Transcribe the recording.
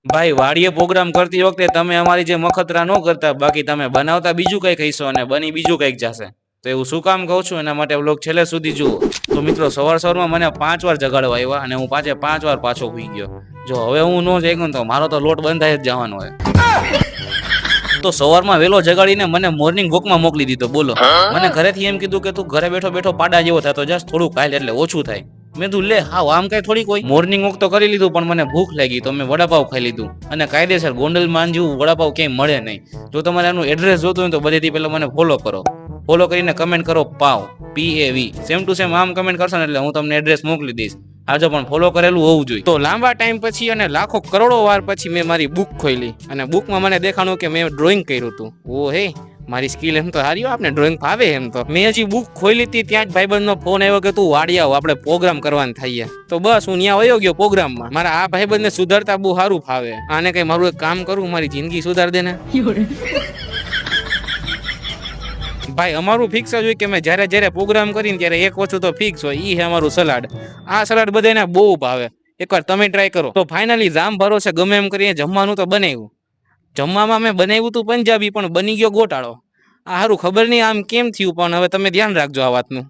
ભાઈ વાડીએ પ્રોગ્રામ કરતી વખતે તમે અમારી જે મખતરા ન કરતા, બાકી તમે બનાવતા બીજું કંઈક હઈશો અને બની બીજું કંઈક જશે. તો એવું શું કામ કહું છું, એના માટે વ્લોગ છેલ્લે સુધી જુઓ. તો મિત્રો સવારમાં મને 5 વાર જગાડવા આવ્યા અને હું 5 વાર પાછો સુઈ ગયો. જો હવે હું ન જાગ્યો તો મારો તો લોટ બંધાઈ જ જવાનો હોય. તો સવારમાં વેલો જગાડીને મને મોર્નિંગ વોકમાં મોકલી દીધો. બોલો, મને ઘરેથી એમ કીધું કે તું ઘરે બેઠો બેઠો પાડા જેવો થતો જાસ, થોડું ખાઈ એટલે ઓછું થાય. મેં તું લે હાવ આમ કઈ થોડી કોઈ. મોર્નિંગ વોક તો કરી લીધું, પણ મને ભૂખ લાગી તો મેં વડાપાવ ખાઈ લીધું. અને કાયદેસર ગોંડલમાં જેવું વડાપાવ ક્યાંય મળે નહીં. જો તમારે આનું એડ્રેસ જોતું હોય તો બધેથી પહેલા મને ફોલો કરો. ફોલો કરીને કમેન્ટ કરો પાવ, PAV. સેમ ટુ સેમ આમ કમેન્ટ કરશો ને એટલે હું તમને એડ્રેસ મોકલી દઈશ. આજો પણ ફોલો કરેલું હોવું જોઈએ. તો લાંબા ટાઈમ પછી અને લાખો કરોડો વાર પછી મેં મારી બુક ખોલી અને બુકમાં મને દેખાણું કે મેં ડ્રોઈંગ કર્યું હતું. ઓ હે, મારી સ્કિલ એમ તો સારી, આપને ડ્રોઈંગ ફાવે એમ તો. મેં હજી બુક ખોલી હતી ત્યાં જ ભાઈબંધનો ફોન આવ્યો કે તું વાડી આવ, આપણે પ્રોગ્રામ કરવાનું થઈએ. તો બસ હું ત્યાં વયો ગયો પ્રોગ્રામમાં. મારા આ ભાઈબંધને સુધારતા બહુ સારું ફાવે. આને કઈ મારું એક કામ કરું, મારી જિંદગી સુધાર દે ને. ભાઈ અમારું ફિક્સ જ હોય કે મેં જ્યારે પ્રોગ્રામ કરીને ત્યારે એક વસ્તુ તો ફિક્સ હોય, ઈ છે અમારું સલાડ. આ સલાડ બધાને બહુ ભાવે. એકવાર તમે ટ્રાય કરો. તો ફાઇનલી રામ ભરોસે ગમે એમ કરીને જમવાનું તો બનાવ્યું. જમવામાં મેં બનાવ્યું હતું પંજાબી, પણ બની ગયો ગોટાળો. આ સારું ખબર નહીં આમ કેમ થયું, પણ હવે તમે ધ્યાન રાખજો આ વાતનું.